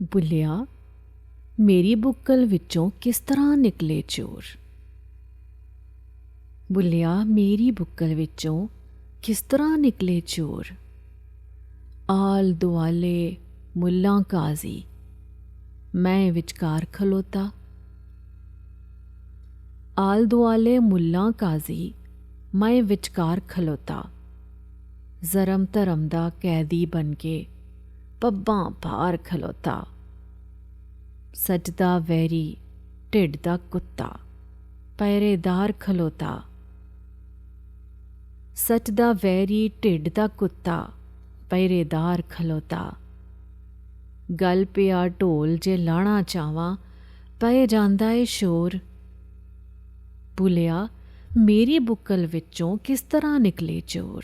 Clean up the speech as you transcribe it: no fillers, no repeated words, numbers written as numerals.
ਬੁੱਲਿਆ, ਮੇਰੀ ਬੁੱਕਲ ਵਿੱਚੋਂ ਕਿਸ ਤਰ੍ਹਾਂ ਨਿਕਲੇ ਚੋਰ। ਬੁੱਲਿਆ, ਮੇਰੀ ਬੁੱਕਲ ਵਿੱਚੋਂ ਕਿਸ ਤਰ੍ਹਾਂ ਨਿਕਲੇ ਚੋਰ। ਆਲ ਦੁਆਲੇ ਮੁੱਲਾਂ ਕਾਜ਼ੀ, ਮੈਂ ਵਿਚਕਾਰ ਖਲੋਤਾ। ਆਲ ਦੁਆਲੇ ਮੁੱਲਾਂ ਕਾਜ਼ੀ, ਮੈਂ ਵਿਚਕਾਰ ਖਲੋਤਾ। ਜ਼ਰਮ ਧਰਮ ਦਾ ਕੈਦੀ ਬਣ ਕੇ ਪੱਬਾਂ ਭਾਰ ਖਲੋਤਾ। ਸਜਦਾ ਵੈਰੀ ਢਿੱਡ ਦਾ ਕੁੱਤਾ, ਪਹਿਰੇਦਾਰ ਖਲੋਤਾ। ਸੱਚਦਾ ਵੈਰੀ ਢਿੱਡ ਦਾ ਕੁੱਤਾ, ਪਹਿਰੇਦਾਰ ਖਲੋਤਾ। ਗਲ ਪਿਆ ਢੋਲ ਜੇ ਲਾਣਾ ਚਾਵਾਂ, ਪੈ ਜਾਂਦਾ ਏ ਸ਼ੋਰ। ਬੁੱਲਿਆ, ਮੇਰੀ ਬੁੱਕਲ ਵਿੱਚੋਂ ਕਿਸ ਤਰ੍ਹਾਂ ਨਿਕਲੇ ਚੋਰ।